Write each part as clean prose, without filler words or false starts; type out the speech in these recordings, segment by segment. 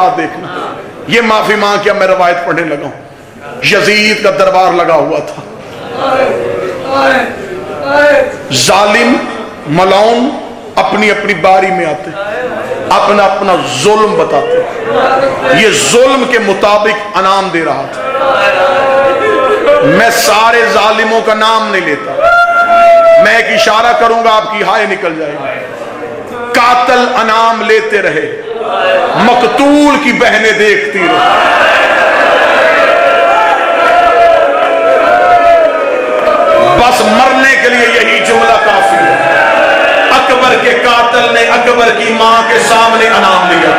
بات دیکھنا. یہ معافی مانگ کے میں روایت پڑھنے لگا ہوں. یزید کا دربار لگا ہوا تھا. ظالم ملعون اپنی اپنی باری میں آتے, اپنا اپنا ظلم بتاتے. یہ ظلم کے مطابق انعام دے رہا تھا. میں سارے ظالموں کا نام نہیں لیتا, میں ایک اشارہ کروں گا آپ کی ہائے نکل جائے گی. قاتل انعام لیتے رہے, مقتول کی بہنیں دیکھتی رہے. بس مرنے کے لیے یہی جملہ کافی ہے. اکبر کے قاتل نے اکبر کی ماں کے سامنے انعام لیا,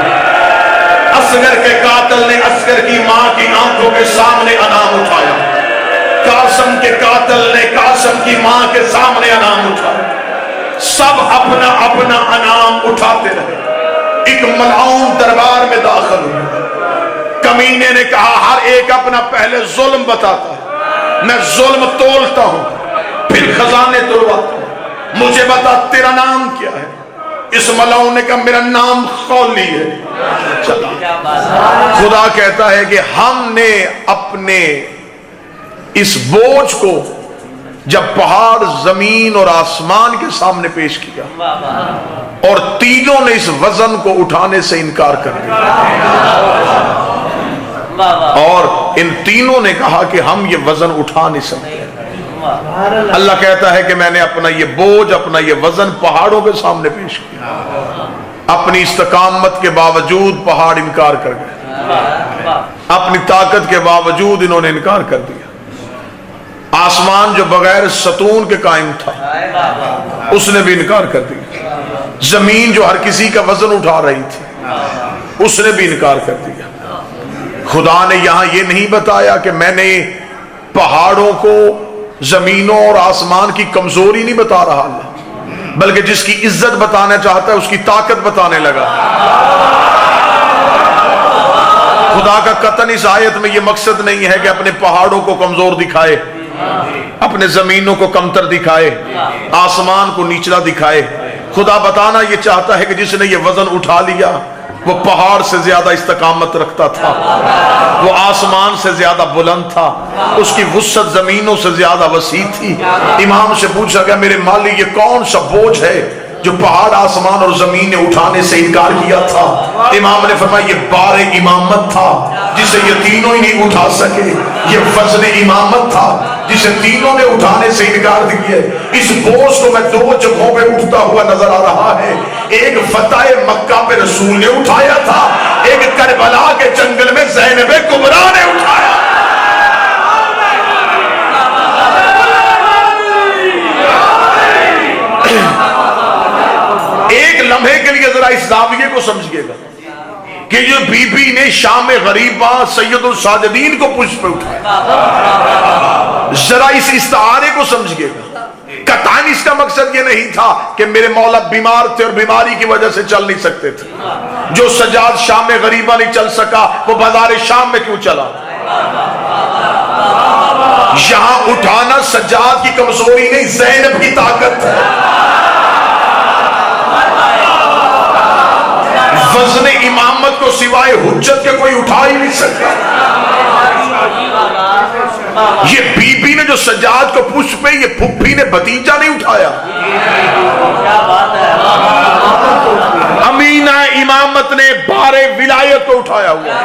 اصغر کے قاتل نے اصغر کی ماں کی آنکھوں کے سامنے انعام اٹھایا, قاسم کے قاتل نے قاسم کی ماں کے سامنے انعام اٹھایا. سب اپنا اپنا انعام اٹھاتے رہے. ایک ملعون دربار میں داخل ہوئے. کمینے نے کہا ہر ایک اپنا پہلے ظلم بتاتا ہے, میں ظلم تولتا ہوں پھر خزانے تولواتا ہوں. مجھے بتا تیرا نام کیا ہے؟ اس ملعون نے کہا میرا نام خولی ہے. خدا کہتا ہے کہ ہم نے اپنے اس بوجھ کو جب پہاڑ زمین اور آسمان کے سامنے پیش کیا اور تینوں نے اس وزن کو اٹھانے سے انکار کر دیا, اور ان تینوں نے کہا کہ ہم یہ وزن اٹھا نہیں سکتے. اللہ کہتا ہے کہ میں نے اپنا یہ بوجھ, اپنا یہ وزن پہاڑوں کے سامنے پیش کیا. اپنی استقامت کے باوجود پہاڑ انکار کر گئے, اپنی طاقت کے باوجود انہوں نے انکار کر دیا. آسمان جو بغیر ستون کے قائم تھا اس نے بھی انکار کر دیا. زمین جو ہر کسی کا وزن اٹھا رہی تھی اس نے بھی انکار کر دیا. خدا نے یہاں یہ نہیں بتایا کہ میں نے پہاڑوں کو زمینوں اور آسمان کی کمزوری نہیں بتا رہا اللہ, بلکہ جس کی عزت بتانا چاہتا ہے اس کی طاقت بتانے لگا. خدا کا قطعاً اس آیت میں یہ مقصد نہیں ہے کہ اپنے پہاڑوں کو کمزور دکھائے, اپنے زمینوں کو کمتر دکھائے, آسمان کو نیچلا دکھائے. خدا بتانا یہ چاہتا ہے کہ جس نے یہ وزن اٹھا لیا وہ پہاڑ سے زیادہ استقامت رکھتا تھا, وہ آسمان سے زیادہ بلند تھا, اس کی وسعت زمینوں سے زیادہ وسیع تھی. امام سے پوچھا گیا میرے مالی یہ کون سا بوجھ ہے جو پہاڑ آسمان اور زمین نے اٹھانے سے انکار کیا تھا؟ امام نے فرمایا یہ بار امامت تھا جسے یہ تینوں ہی نہیں اٹھا سکے. یہ وزن امامت تھا جسے تینوں نے اٹھانے سے انکار کیا. اس بوجھ کو میں دو جگہوں پہ اٹھتا ہوا نظر آ رہا ہے. ایک فتح مکہ پہ رسول نے اٹھایا تھا, ایک کربلا کے جنگل میں زینب کبریٰ نے اٹھایا. ایک لمحے کے لیے ذرا اس زاویے کو سمجھئے گا کہ جو بی بی نے شام غریبہ سید الساجدین کو پشت پہ اٹھایا, ذرا اس استعارے کو سمجھئے گا. قطعاً اس کا مقصد یہ نہیں تھا کہ میرے مولا بیمار تھے اور بیماری کی وجہ سے چل نہیں سکتے تھے. جو سجاد شام غریبہ نہیں چل سکا وہ بازار شام میں کیوں چلا؟ یہاں اٹھانا سجاد کی کمزوری نہیں, زینب کی طاقت ہے. وزن امامت کو سوائے حجت کے کوئی اٹھا ہی نہیں سکتا. یہ بی بی نے جو سجاد کو پشت پہ, یہ پھپھی نے بھتیجا نہیں اٹھایا. امینہ امامت نے بارے ولایت کو اٹھایا ہوا.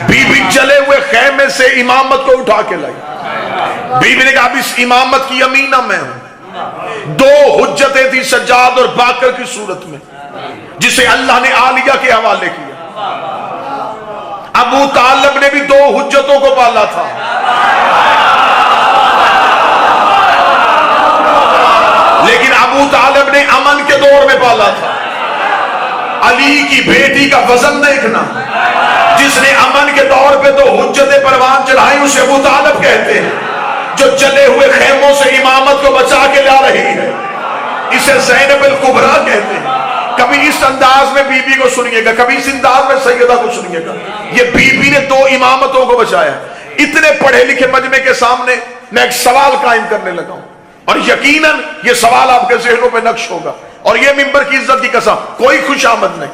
بی بی چلے ہوئے خیمے سے امامت کو اٹھا کے لائی. بی بی نے کہا اب اس امامت کی امینہ میں ہوں. دو حجتیں تھی سجاد اور باقر کی صورت میں جسے اللہ نے عالیہ کے حوالے کیا. ابو طالب نے بھی دو حجتوں کو پالا تھا. لیکن ابو طالب نے امن کے دور میں پالا تھا. علی کی بیٹی کا وزن دیکھنا, جس نے امن کے دور پہ دو حجتیں پروان چڑھائی اسے ابو طالب کہتے ہیں. جو چلے ہوئے خیموں سے امامت کو بچا کے لا رہی ہے اسے زینب الکبریٰ کہتے ہیں. کبھی اس انداز میں بی بی کو سنیے گا, کبھی اس انداز میں سیدہ کو سنیے گا. یہ بی بی نے دو امامتوں کو بچایا. اتنے پڑھے لکھے مجمع کے سامنے میں ایک سوال قائم کرنے لگا ہوں, اور یقیناً یہ سوال آپ کے ذہنوں پہ نقش ہوگا, اور یہ منبر کی عزت کی قسم کوئی خوش آمد نہیں.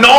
9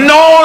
9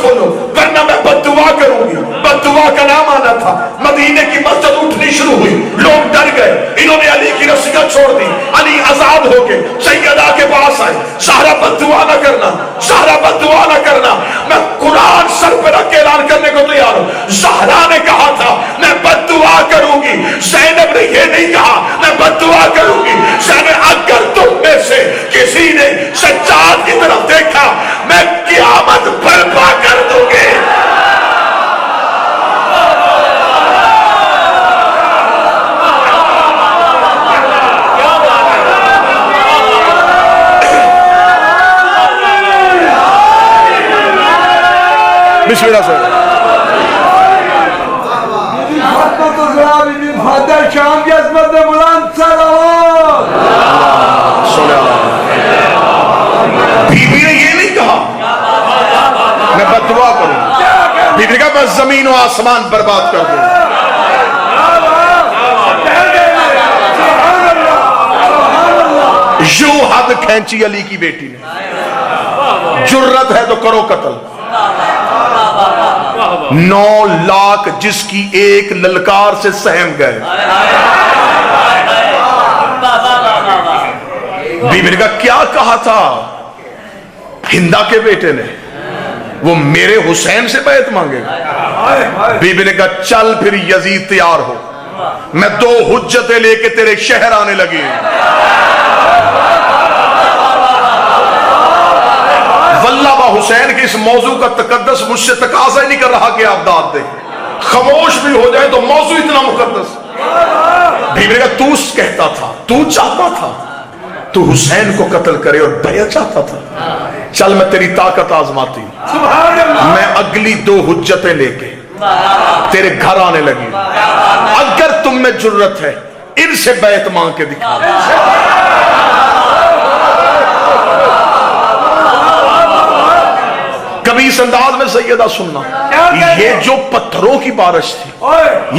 کھولو، ورنہ میں بددعا کروں گی۔ بددعا کا نام آنا تھا۔ مدینے کی مسجد اٹھنی شروع ہوئی، لوگ ڈر گئے، انہوں نے علی کی رسیاں چھوڑ دی، علی آزاد ہو کے سیدہ کے پاس آئے۔ زہرا بددعا نہ کرنا، زہرا بددعا نہ کرنا، میں قرآن سر پہ رکھ کے اعلان کرنے کو تیار ہوں۔ زہرا نے کہا تھا میں بددعا کروں گی، زینب نے یہ نہیں کہا میں بددعا کروں گی۔ اگر تم میں سے کسی نے سجاد کی طرف دیکھا میں قیامت برپا کر دوں گی۔ بسم اللہ سے شام کی عظمت میں بلند سلام۔ بی بی نے یہ نہیں کہا میں بددعا کروں، بی بی نے کہا میں زمین و آسمان برباد کر دوں۔ یوں حد کھینچی علی کی بیٹی نے، جرت ہے تو کرو قتل۔ 9 لاکھ جس کی ایک للکار سے سہم گئے۔ بی بی نے کہا کیا کہا تھا ہندا کے بیٹے نے، وہ میرے حسین سے بیعت مانگے گا؟ بی بی نے کہا چل پھر یزید تیار ہو، میں 2 حجتیں لے کے تیرے شہر آنے لگی ہوں۔ واللہ با حسین کی اس موضوع کا تقدس مجھ سے تقاضا ہی نہیں کر رہا کہ آپ داد دیں، خاموش بھی ہو جائے تو موضوع اتنا مقدس۔ بی بی نے کہا تو کہتا تھا، تو چاہتا تھا تو حسین کو قتل کرے اور بیعت چاہتا تھا، چل میں تیری طاقت آزماتی ہوں، میں اگلی 2 حجتیں لے کے تیرے گھر آنے لگی، اگر تم میں جرت ہے ان سے بیعت مانگ کے دکھا۔ کبھی اس انداز میں سیدہ سننا، یہ جو پتھروں کی بارش تھی،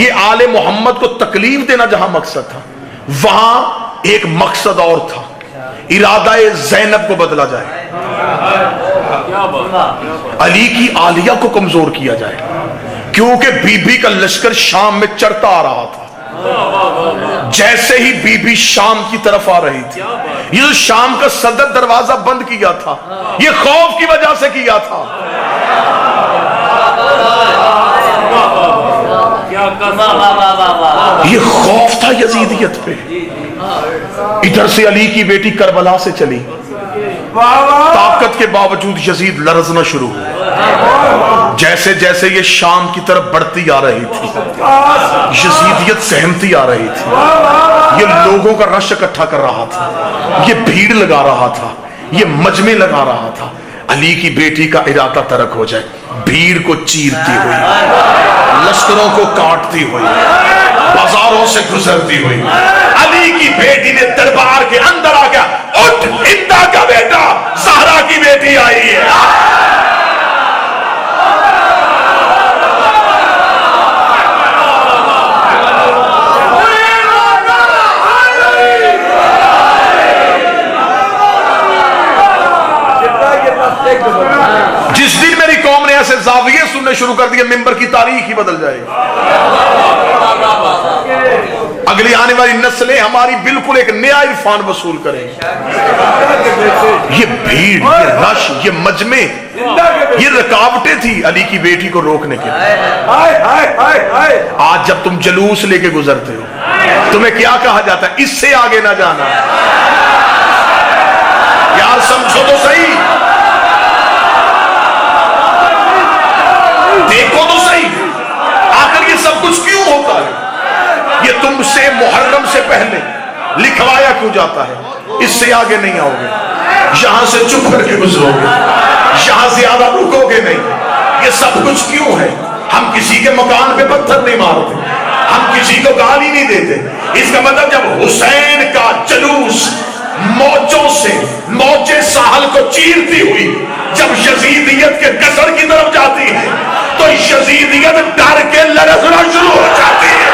یہ آل محمد کو تکلیف دینا جہاں مقصد تھا، وہاں ایک مقصد اور تھا، ارادہ زینب کو بدلا جائے، علی کی عالیہ کو کمزور کیا جائے، کیونکہ بی بی کا لشکر شام میں چڑھتا آ رہا تھا۔ جیسے ہی بی بی شام کی طرف آ رہی تھی، یہ جو شام کا صدر دروازہ بند کیا تھا یہ خوف کی وجہ سے کیا تھا۔ یہ خوف تھا یزیدیت پہ۔ ادھر سے علی کی بیٹی کربلا سے چلی، طاقت کے باوجود یزید لرزنا شروع ہوا۔ جیسے جیسے یہ شام کی طرف بڑھتی آ رہی تھی یزیدیت سہمتی آ رہی تھی، یہ لوگوں کا رش اکٹھا کر رہا تھا، یہ بھیڑ لگا رہا تھا، یہ مجمع لگا رہا تھا۔ علی کی بیٹی کا ارادہ ترک ہو جائے، بھیڑ کو چیرتی ہوئی، لشکروں کو کاٹتی ہوئی، بازاروں سے گزرتی ہوئی علی کی بیٹی نے دربار کے اندر آ گیا، اٹھ ہندا کا بیٹا زہرا کی بیٹی آئی ہے۔ جس دن میری قوم نے ایسے زاویے سننے شروع کر دیے ممبر کی تاریخ ہی بدل جائے گی۔ اگلی آنے والی نسلیں ہماری بالکل ایک نیا عرفان وصول کریں گی۔ یہ بھیڑ، یہ رش، یہ مجمع، یہ رکاوٹیں تھی علی کی بیٹی کو روکنے کے لیے۔ آج جب تم جلوس لے کے گزرتے ہو تمہیں کیا کہا جاتا ہے؟ اس سے آگے نہ جانا۔ یار سمجھو تو صحیح، دیکھو تو صحیح، آخر یہ سب کچھ کیوں ہوتا ہے؟ یہ تم سے محرم سے پہلے لکھوایا کیوں جاتا ہے؟ اس سے آگے نہیں آؤ گے، یہاں سے چپ کر کے گزرو گے، یہاں زیادہ رکو گے نہیں۔ یہ سب کچھ کیوں ہے؟ ہم کسی کے مکان پہ پتھر نہیں مارتے، ہم کسی کو گالی نہیں دیتے۔ اس کا مطلب جب حسین کا جلوس موجوں سے موجے ساحل کو چیرتی ہوئی جب یزیدیت کے قصر کی طرف جاتی ہے تو یزیدیت ڈر کے لرزنا شروع ہو جاتی ہے۔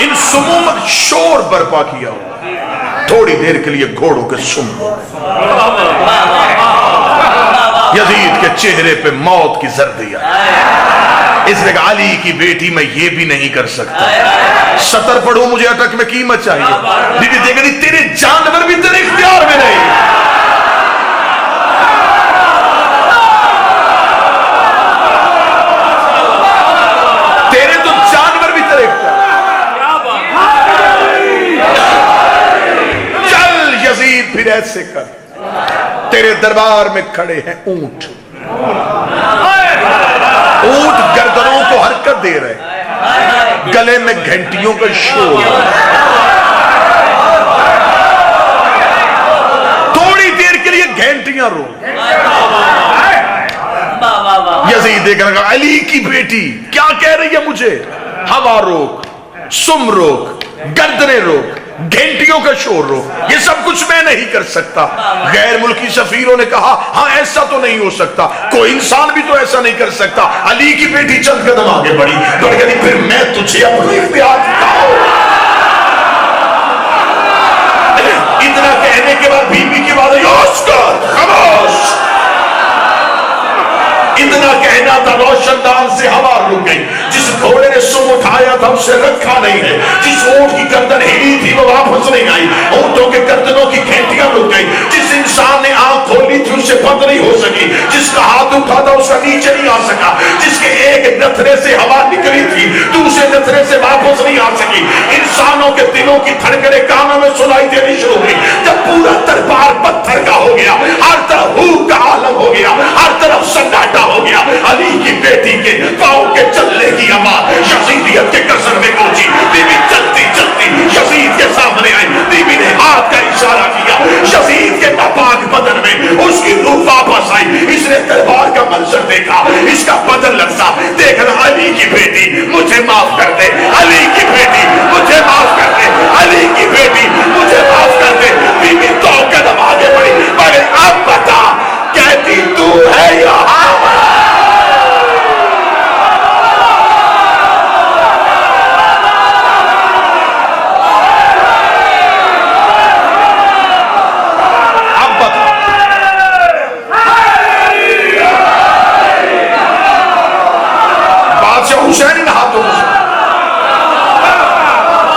ان سمومت شور برپا کیا ہو، تھوڑی دیر کے لیے گھوڑوں کے سم ہو۔ یزید کے چہرے پہ موت کی زردی آئی۔ اس نے کہا علی کی بیٹی میں یہ بھی نہیں کر سکتا، سطر پڑھوں مجھے اٹک میں قیمت چاہیے۔ بی بی دیکھ رہی تیرے جانور بھی تیرے اختیار میں نہیں، تیرے تو جانور بھی تیرے اختیار۔ چل یزید پھر ایسے کر، تیرے دربار میں کھڑے ہیں اونٹ، اونٹ گردنوں کو حرکت دے رہے، گلے میں گھنٹیوں کا شور، تھوڑی دیر کے لیے گھنٹیاں رو۔ یزید دیکھ رہا علی کی بیٹی کیا کہہ رہی ہے مجھے، ہوا روک، سم روک، گردنیں روک، گھنٹیوں کا شور روک، یہ سب کچھ میں نہیں کر سکتا۔ غیر ملکی سفیروں نے کہا ہاں ایسا تو نہیں ہو سکتا، کوئی انسان بھی تو ایسا نہیں کر سکتا۔ علی کی بیٹی چند قدم آگے بڑھی، پھر میں تجھے اپنے اختیار دیتا ہوں۔ اتنا کہنے کے بعد بیوی کی بات یوش کر، خاموش۔ اتنا کہنا تھا، روشن دان سے ہوا رک گئی۔ جس گھوڑے نے سم اٹھایا تھا اسے رکھا نہیں ہے، جس اونٹ کی گردن ہلی تھی وہ واپس نہیں آئی، اونٹوں کے گردنوں کی گھنٹیاں رک گئی۔ جس انسان نے آنکھ کھولی تھی اسے بند نہیں ہو سکی، جس کا ہاتھ اٹھا تھا اس کا نیچے نہیں آ سکا، جس کے ایک نتھرے سے ہوا نکلی تھی دوسرے نتھرے سے واپس نہیں آ سکی۔ انسانوں کے دلوں کی دھڑکنیں کانوں میں سنائی دینی شروع ہوئی۔ جب پورا دربار پتھر کا ہو گیا، ہر طرف ہو کا عالم ہو گیا، ہر طرف سناٹا ہو گیا، علی کی بیٹی کے پاؤں کے چلنے کی آواز یزیدیت کے قصر میں پہنچی۔ بی بی چلتی چلتی یزید کے سامنے آئی، بی بی نے ہاتھ کا اشارہ کیا، یزید کے ناپاک بدن میں اس کی روح واپس آئی۔ اس نے دربار کا منظر دیکھا، اس کا بدن لرزا، دیکھنا علی کی بیٹی مجھے معاف کر دے، علی کی بیٹی مجھے معاف کر دے، علی کی بیٹی مجھے معاف کر دے۔ بی بی دو قدم آگے بڑھی، مگر اب بتا کہتی تو ہے یہاں؟ حسین ان ہاتھوں سے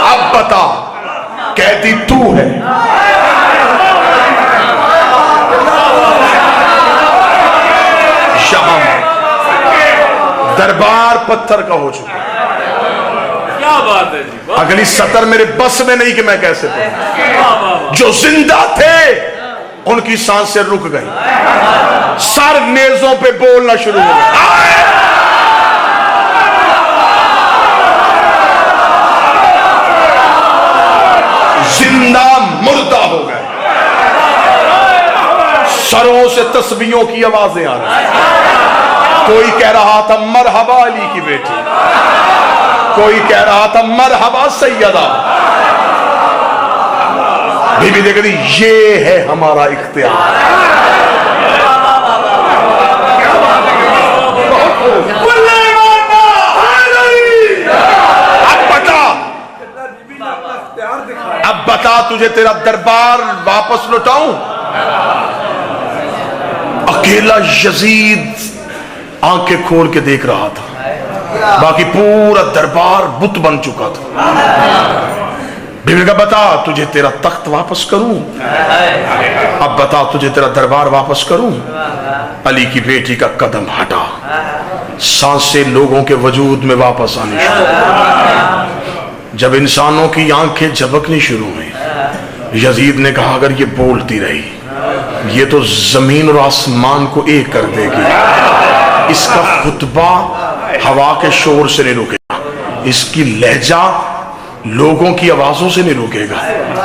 اب بتا کہتی تو ہے؟ شام دربار پتھر کا ہو چکا، کیا بات ہے جی، اگلی سطر میرے بس میں نہیں کہ میں کیسے پڑھوں۔ جو زندہ تھے ان کی سانسیں رک گئی، سر نیزوں پہ بولنا شروع ہو گیا، زندہ مردہ ہو گئے، سروں سے تسبیحوں کی آوازیں آ رہی۔ کوئی کہہ رہا تھا مرحبا علی کی بیٹی، کوئی کہہ رہا تھا مرحبا سیدہ۔ بی بی دیکھ رہی یہ ہے ہمارا اختیار۔ اب بتا تجھے تیرا دربار واپس لوٹاؤں؟ اکیلا یزید آنکھیں کھول کے دیکھ رہا تھا، باقی پورا دربار بت بن چکا تھا۔ بی بی کا بتا تجھے تیرا تخت واپس کروں؟ اب بتا تجھے تیرا دربار واپس کروں؟ علی کی بیٹی کا قدم ہٹا، سانسیں لوگوں کے وجود میں واپس آنی شروع۔ جب انسانوں کی آنکھیں جھپکنی شروع ہوئی، یزید نے کہا اگر یہ بولتی رہی یہ تو زمین اور آسمان کو ایک کر دے گی، اس کا خطبہ ہوا کے شور سے نہیں رکے گا، اس کی لہجہ لوگوں کی آوازوں سے نہیں رکے گا۔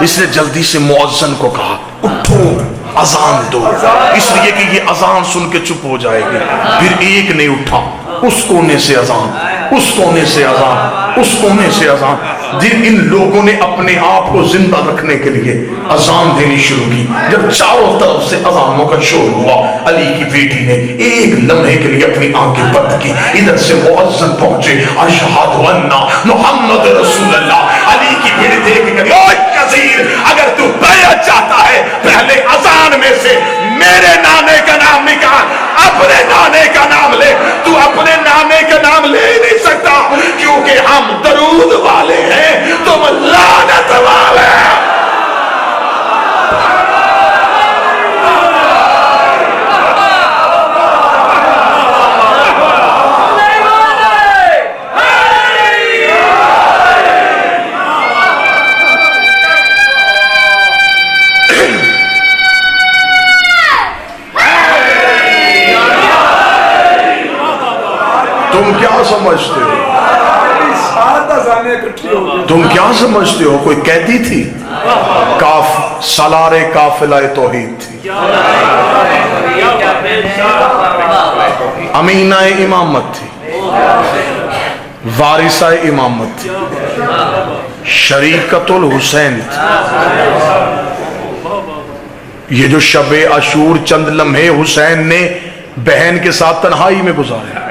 اس نے جلدی سے مؤذن کو کہا اٹھو اذان دو، اس لیے کہ یہ اذان سن کے چپ ہو جائے گی۔ پھر ایک نے اٹھا، اس کونے سے اذان، اس کونے سے اذان، اس کونے سے اذان جن ان لوگوں نے اپنے آپ کو زندہ رکھنے کے لیے اذان دینی شروع کی. جب چاروں طرف سے اذانوں کا شور ہوا, علی کی بیٹی نے ایک لمحے کے لیے اپنی آنکھیں بند کی. ادھر سے مؤذن پہنچے, اشہد ان محمد رسول اللہ. علی کی بیٹی دیکھ کر, اوے کثیر, اگر تو بیعت چاہتا ہے پہلے اذان میں سے میرے نانے کا نام نکال, اپنے نانے کا نام لے. تو اپنے نانے کا نام لے ہی نہیں سکتا, کیونکہ ہم درود والے ہیں, تم لعنت والے. تم کیا سمجھتے ہو, تم کیا سمجھتے ہو کوئی قیدی تھی؟ سالار قافلہ توحید تھی, امینہ امامت تھی, وارثہ امامت تھی, شریکت الحسین تھی. یہ جو شب عاشور چند لمحے حسین نے بہن کے ساتھ تنہائی میں گزارے,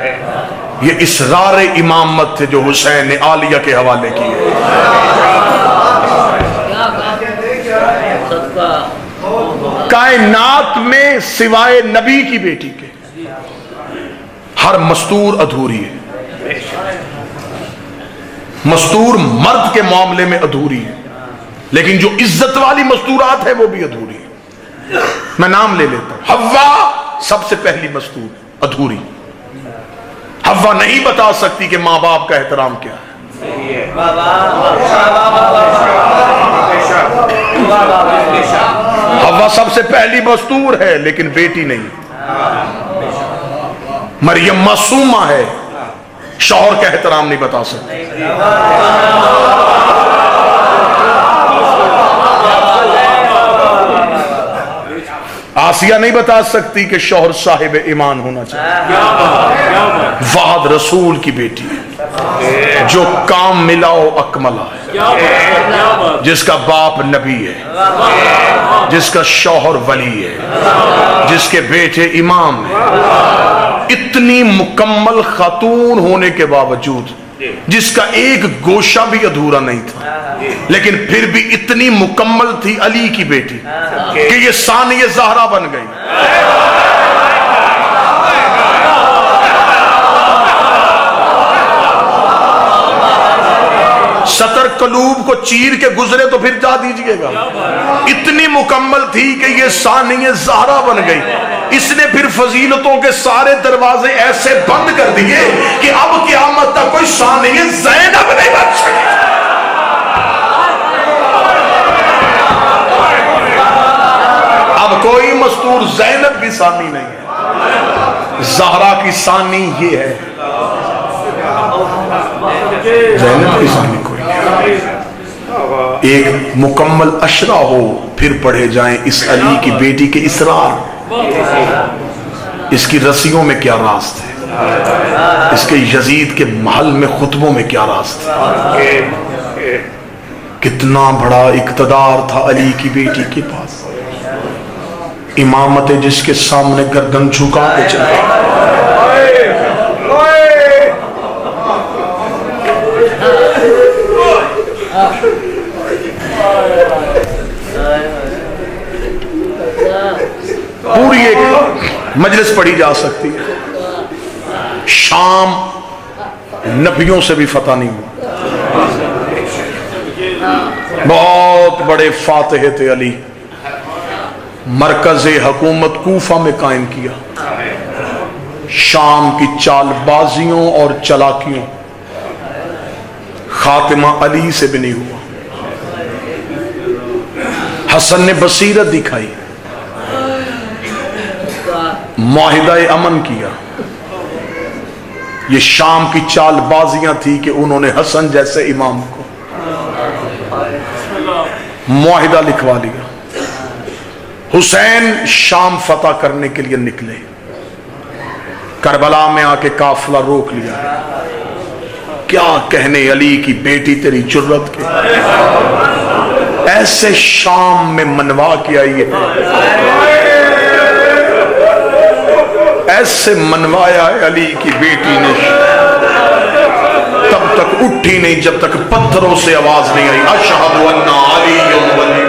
یہ اسرار امامت تھے جو حسین نے عالیہ کے حوالے کی. کائنات میں سوائے نبی کی بیٹی کے ہر مستور ادھوری ہے. مستور مرد کے معاملے میں ادھوری ہے, لیکن جو عزت والی مستورات ہے وہ بھی ادھوری ہے. میں نام لے لیتا ہوں. حوا سب سے پہلی مستور ادھوری. حوا نہیں بتا سکتی کہ ماں باپ کا احترام کیا ہے. حوا سب سے پہلی مستور ہے لیکن بیٹی نہیں. مریم معصومہ ہے, شوہر کا احترام نہیں بتا سکتی. آسیہ نہیں بتا سکتی کہ شوہر صاحب ایمان ہونا چاہیے. وحد رسول کی بیٹی ہے, جو کام ملاؤ اکملہ ہے, جس کا باپ نبی ہے, جس کا شوہر ولی ہے, جس کے بیٹے امام ہیں. اتنی مکمل خاتون ہونے کے باوجود جس کا ایک گوشہ بھی ادھورا نہیں تھا, لیکن پھر بھی اتنی مکمل تھی علی کی بیٹی کہ یہ ثانی زہرا بن گئی. سطر قلوب کو چیر کے گزرے تو پھر جا دیجئے گا. اتنی مکمل تھی کہ یہ ثانی زہرا بن گئی. اس نے پھر فضیلتوں کے سارے دروازے ایسے بند کر دیے کہ اب قیامت تک کوئی ثانی زینب نہیں بن سکے. اب کوئی مستور زینب کی ثانی نہیں ہے. زہرا کی ثانی یہ ہے, زینب کی ثانی کوئی نہیں. ایک مکمل اشرا ہو پھر پڑھے جائیں اس علی کی بیٹی کے اسرار. اس کی رسیوں میں کیا راز تھے, اس کے یزید کے محل میں خطبوں میں کیا راز تھے. کتنا بڑا اقتدار تھا علی کی بیٹی کے پاس. امامت جس کے سامنے گردن جھکا کے چلے. پوری ایک مجلس پڑھی جا سکتی ہے. شام نبیوں سے بھی فتح نہیں ہوا. بہت بڑے فاتح تھے علی. مرکز حکومت کوفہ میں قائم کیا. شام کی چال بازیوں اور چلاکیوں خاتمہ علی سے بھی نہیں ہوا. حسن نے بصیرت دکھائی, معاہدہ امن کیا. یہ شام کی چال بازیاں تھی کہ انہوں نے حسن جیسے امام کو معاہدہ لکھوا لیا. حسین شام فتح کرنے کے لیے نکلے. کربلا میں آ کے قافلہ روک لیا. کیا کہنے علی کی بیٹی تیری جرت کے، ایسے شام میں منوا کے آئی ہے، ایسے منوایا ہے علی کی بیٹی نے، تب تک اٹھی نہیں جب تک پتھروں سے آواز نہیں آئی اشہد ان علی ولی۔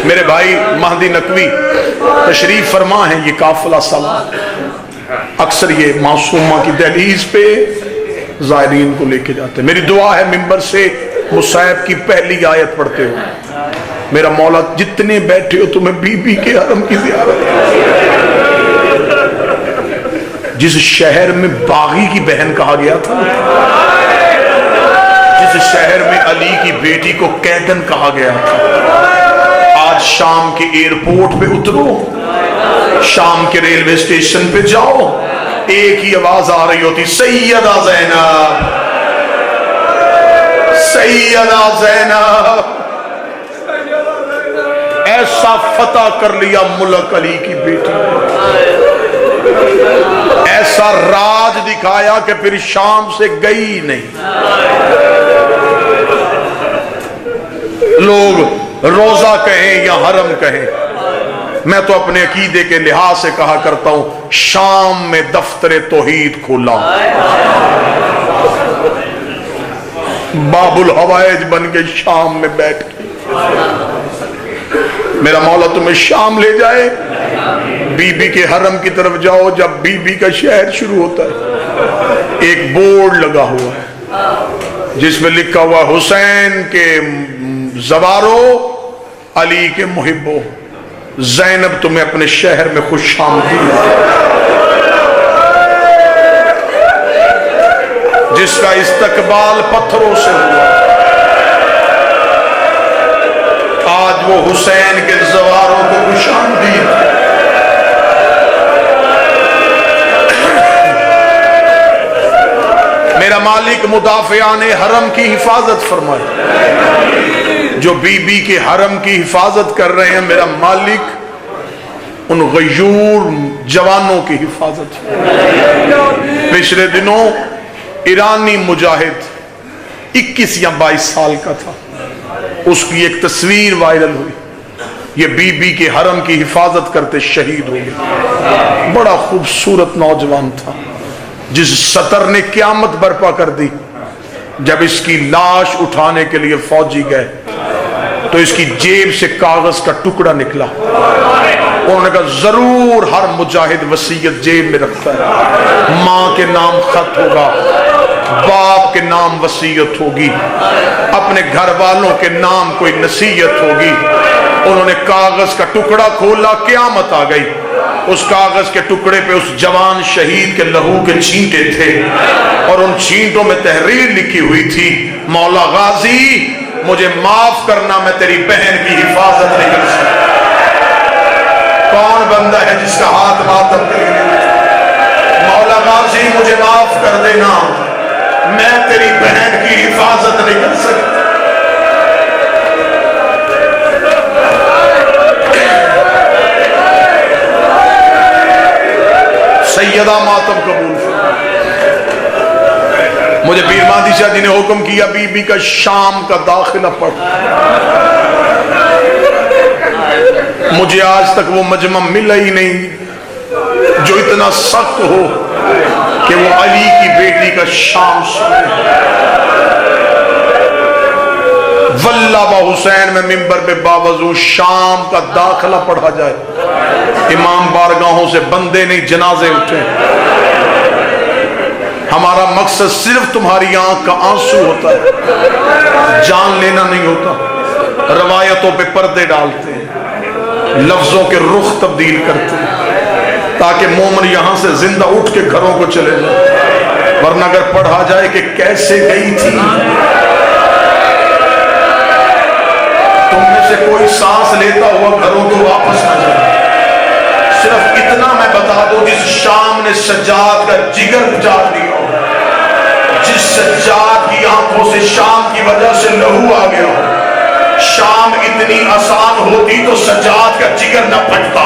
میرے بھائی مہدی نقوی تشریف فرما ہیں، یہ قافلہ سالار اکثر یہ معصومہ کی دہلیز پہ زائرین کو لے کے جاتے ہیں۔ میری دعا ہے ممبر سے مصحف کی پہلی آیت پڑھتے ہو، میرا مولا جتنے بیٹھے ہو تمہیں بی بی کے حرم کی زیارت، جس شہر میں باغی کی بہن کہا گیا تھا، جس شہر میں علی کی بیٹی کو قیدن کہا گیا تھا، آج شام کے ایئرپورٹ پہ اترو، شام کے ریلوے اسٹیشن پہ جاؤ، ایک ہی آواز آ رہی ہوتی سیدہ زینب، سیدہ زینب۔ ایسا فتح کر لیا ملک علی کی بیٹی، ایسا راج دکھایا کہ پھر شام سے گئی نہیں۔ لوگ روزہ کہیں یا حرم کہیں، میں تو اپنے عقیدے کے لحاظ سے کہا کرتا ہوں شام میں دفتر توحید کھولا، باب الحوائج بن کے شام میں بیٹھ کے میرا مولا تمہیں شام لے جائے، بی بی کے حرم کی طرف جاؤ، جب بی بی کا شہر شروع ہوتا ہے ایک بورڈ لگا ہوا ہے جس میں لکھا ہوا حسین کے زوارو علی کے محبو، زینب تمہیں اپنے شہر میں خوش آمدید، جس کا استقبال پتھروں سے ہوا، آج وہ حسین کے زواروں کو خوش آمدید۔ میرا مالک مدافعان حرم کی حفاظت فرمائے، جو بی بی کے حرم کی حفاظت کر رہے ہیں میرا مالک ان غیور جوانوں کی حفاظت۔ پچھلے دنوں ایرانی مجاہد 21 یا 22 سال کا تھا، اس کی ایک تصویر وائرل ہوئی، یہ بی بی کے حرم کی حفاظت کرتے شہید ہو گئے، بڑا خوبصورت نوجوان تھا، جس سطر نے قیامت برپا کر دی۔ جب اس کی لاش اٹھانے کے لیے فوجی گئے تو اس کی جیب سے کاغذ کا ٹکڑا نکلا، انہوں نے کہا ضرور ہر مجاہد وصیت جیب میں رکھتا ہے، ماں کے نام خط ہوگا، باپ کے نام وصیت ہوگی، اپنے گھر والوں کے نام کوئی نصیحت ہوگی۔ انہوں نے کاغذ کا ٹکڑا کھولا، قیامت آ گئی، اس کاغذ کے ٹکڑے پہ اس جوان شہید کے لہو کے چھینٹے تھے، اور ان چھینٹوں میں تحریر لکھی ہوئی تھی مولا غازی مجھے معاف کرنا، میں تیری بہن کی حفاظت نہیں کر سکتا۔ کون بندہ ہے جس کا ہاتھ ماتم کرے، مولا غازی مجھے معاف کر دینا، میں تیری بہن کی حفاظت نہیں کر سکتا۔ سیدہ ماتم قبول فرما۔ مجھے پیر مہدی شاہ جی نے حکم کیا بی بی کا شام کا داخلہ پڑھ، مجھے آج تک وہ مجمع ملا ہی نہیں جو اتنا سخت ہو کہ وہ علی کی بیٹی کا شام سنے۔ واللہ با حسین میں ممبر پہ باوضو شام کا داخلہ پڑھا جائے، امام بارگاہوں سے بندے نہیں جنازے اٹھے۔ ہمارا مقصد صرف تمہاری آنکھ کا آنسو ہوتا ہے، جان لینا نہیں ہوتا۔ روایتوں پہ پردے ڈالتے ہیں، لفظوں کے رخ تبدیل کرتے ہیں تاکہ مومن یہاں سے زندہ اٹھ کے گھروں کو چلے جائے، ورنہ اگر پڑھا جائے کہ کیسے گئی تھی، تم میں سے کوئی سانس لیتا ہوا گھروں کو واپس نہ جائے۔ صرف اتنا میں بتا دوں، جس شام نے سجاد کا جگر جاگ دیا ہو، جس سجاد کی آنکھوں سے شام کی وجہ سے لہو آ گیا ہو، شام اتنی آسان ہوتی تو سجاد کا جگر نہ پھٹتا،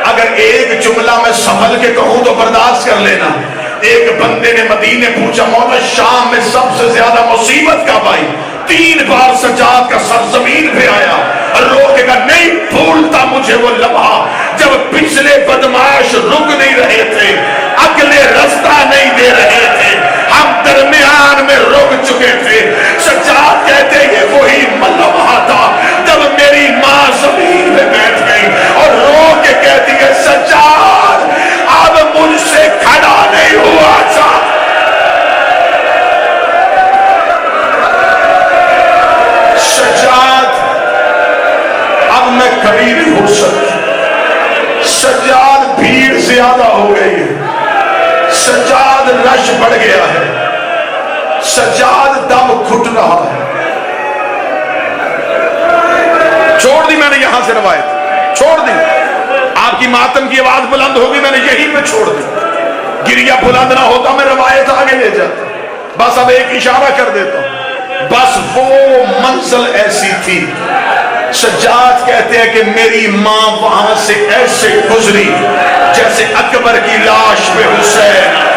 اگر ایک جملہ میں سنبھل کے کہوں تو برداشت کر لینا. ایک بندے نے مدینے پوچھا مولا شام میں سب سے زیادہ مصیبت کب آئی؟ 3 بار سجاد کا سر زمین پہ آیا اور رو کے کہا نہیں بھولتا مجھے وہ لمحہ جب پچھلے بدماش رک نہیں رہے تھے, اگلے رستہ نہیں دے رہے تھے, ہم درمیان میں رک چکے تھے. سجاد کہتے یہ وہی لمحہ تھا جب میری ماں زمین پہ بیٹھ گئی اور رو کے کہتی ہے سجاد اب مجھ سے کھڑا نہیں ہوا تھا. سجاد اب میں کھڑی نہیں ہو سکتی. سجاد بھیڑ زیادہ ہو گئی ہے, سجاد رش بڑھ گیا ہے, سجاد دم گھٹ رہا ہے. چھوڑ دی میں نے یہاں سے روایت, چھوڑ دی. آپ کی ماتم کی آواز بلند ہوگی, میں نے یہیں پہ چھوڑ دی. گریہ بلند نہ ہوتا میں روایت آگے لے جاتا. بس اب ایک اشارہ کر دیتا ہوں. بس وہ منزل ایسی تھی. سجاد کہتے ہیں کہ میری ماں وہاں سے ایسے گزری جیسے اکبر کی لاش پہ حسین.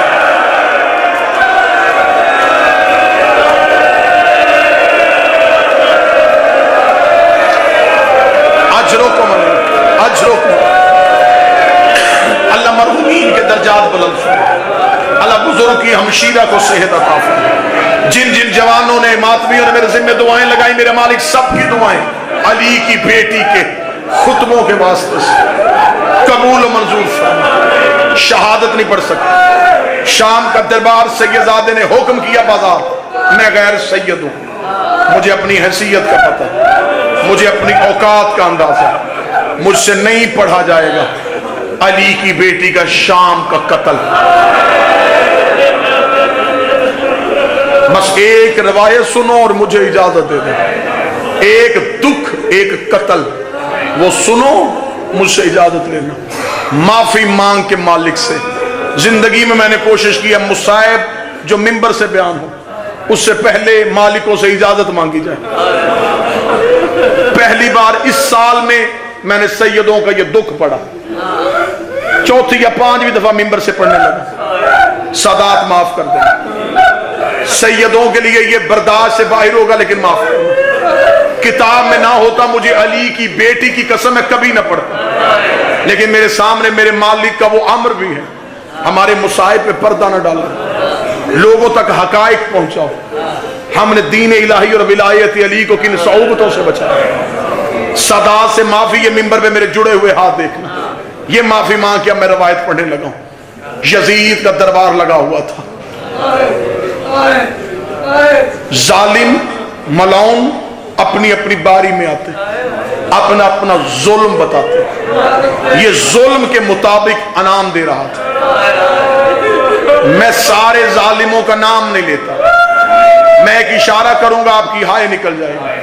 اللہ مرحومین کے درجات بلند فرمائے. اللہ بزرگ کی ہمشیرہ کو صحت عطا فرمائے. جن جن جوانوں نے ماتمیوں نے میرے ذمہ دعائیں لگائیں, میرے مالک سب کی دعائیں علی کی بیٹی کے خطبوں کے واسطے سے قبول و منظور فرمائے. شہادت نہیں پڑھ سکتا. شام کا دربار سیدزادے نے حکم کیا بازار, میں غیر سید ہوں, مجھے اپنی حیثیت کا پتہ, مجھے اپنی اوقات کا اندازہ, مجھ سے نہیں پڑھا جائے گا علی کی بیٹی کا شام کا قتل. بس ایک روایت سنو اور مجھے اجازت دے دیں. ایک دکھ ایک قتل وہ سنو, مجھ سے اجازت لینا. معافی مانگ کے مالک سے. زندگی میں نے کوشش کی ہے مصائب جو ممبر سے بیان ہو اس سے پہلے مالکوں سے اجازت مانگی جائے. پہلی بار اس سال میں نے سیدوں کا یہ دکھ پڑھا, 4تھی یا 5ویں دفعہ ممبر سے پڑھنے لگا. سادات معاف کر دیں. سیدوں کے لیے یہ برداشت سے باہر ہوگا لیکن معاف کرنا. کتاب میں نہ ہوتا مجھے علی کی بیٹی کی قسم میں کبھی نہ پڑھتا, لیکن میرے سامنے میرے مالک کا وہ امر بھی ہے ہمارے مصائب پہ پردہ نہ ڈالو, لوگوں تک حقائق پہنچاؤ. ہم نے دین الہی اور ولایت علی کو کن صعوبتوں سے بچایا. سادات سے معافی. یہ ممبر پہ میرے جڑے ہوئے ہاتھ دیکھنا, یہ معافی مانگ کے میں روایت پڑھنے لگا ہوں. یزید کا دربار لگا ہوا تھا. ظالم ملعون اپنی اپنی باری میں آتے, اپنا اپنا ظلم بتاتے. یہ ظلم کے مطابق انعام دے رہا تھا. میں سارے ظالموں کا نام نہیں لیتا, میں ایک اشارہ کروں گا آپ کی ہائے نکل جائے گی.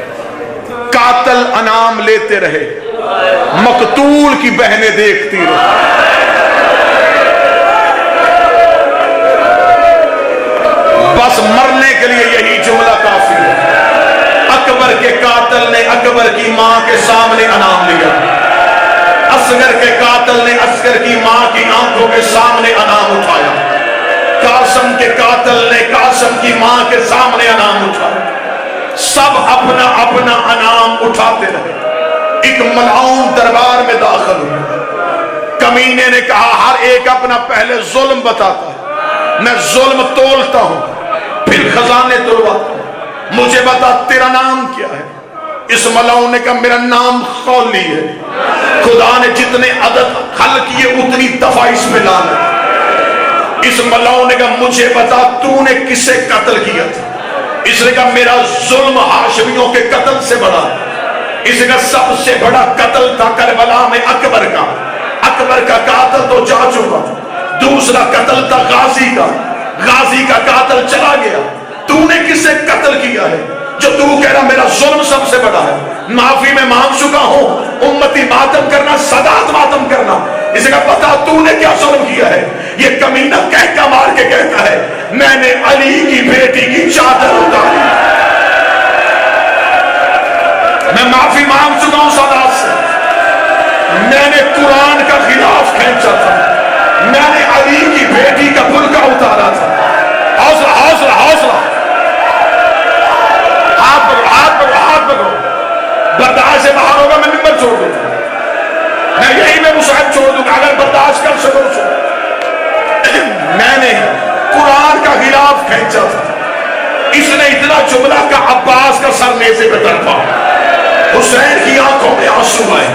قاتل انعام لیتے رہے, مقتول کی بہنیں دیکھتی رہے. بس مرنے کے لیے یہی جملہ کافی ہے. اکبر کے قاتل نے اکبر کی ماں کے سامنے انعام لیا, اصغر کے قاتل نے اصغر کی ماں کی آنکھوں کے سامنے انعام اٹھایا, قاسم کے قاتل نے قاسم کی ماں کے سامنے انعام اٹھایا. سب اپنا اپنا انعام اٹھاتے رہے. ایک ملعون دربار میں داخل ہوئے. کمینے نے کہا ہر ایک اپنا پہلے ظلم بتاتا ہے, میں ظلم تولتا ہوں پھر خزانے تولواتا ہوں. مجھے بتا تیرا نام کیا ہے؟ اس ملعون نے کہا میرا نام خولی ہے. خدا نے جتنے عدد خلق کیے اتنی دفعہ اس میں لانا. اس ملعون نے کہا مجھے بتا تو نے کسے قتل کیا تھا؟ اس نے کہا میرا ظلم ہاشمیوں کے قتل سے بڑا. اس کا سب سے بڑا قتل تھا کربلا میں اکبر کا. اکبر کا قاتل تو جا چکا. دوسرا قتل تھا غازی کا. غازی کا قاتل چلا گیا. تو نے کسے قتل کیا ہے جو تو کہہ رہا میرا ظلم سب سے بڑا ہے؟ معافی میں مانگ چکا ہوں. امتی ماتم کرنا, سادات ماتم کرنا. اسے کہا بتا تو نے کیا ظلم کیا ہے؟ یہ کمینہ کہکا مار کے کہتا ہے میں نے علی کی بیٹی کی چادر اتاری. میں معافی مانگ چکا ہوں سادات سے. میں نے قرآن کا غلاف کھینچا تھا، میں نے علی کی بیٹی کا برقع اتارا تھا. حوصلہ حوصلہ حوصلہ، ہاتھ پکڑو ہاتھ پکڑو ہاتھ پکڑو. برداشت سے باہر ہوگا میں ممبر چھوڑ دوں گا، میں یہی میں مصعب چھوڑ دوں گا اگر برداشت کر سکو تو. میں نے قرآن کا غلاف کھینچا تھا. اس نے اتنا جملہ کا عباس کا سر نیزے پہ تڑپا، حسین کی آنکھوں میں آنسو آئے،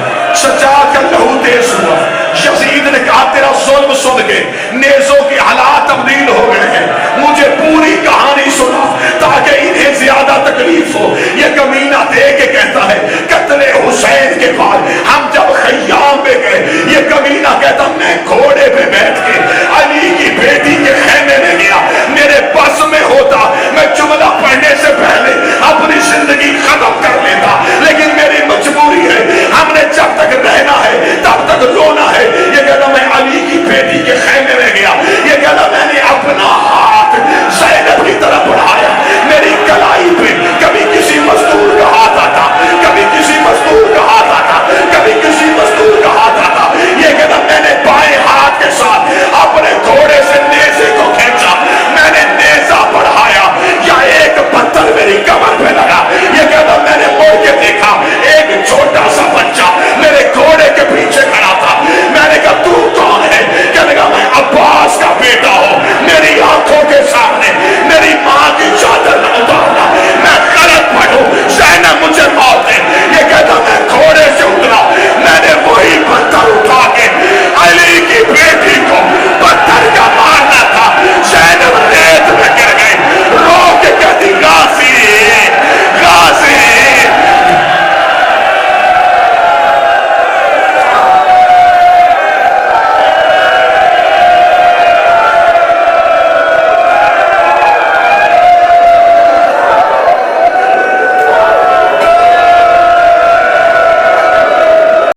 سجاد کا لہو تیز ہوا. یزید نے کہا تیرا ظلم سن کے نیزوں کی حالات تبدیل ہو گئے ہیں، مجھے پوری کہانی سنا تاکہ انہیں زیادہ تکلیف ہو. یہ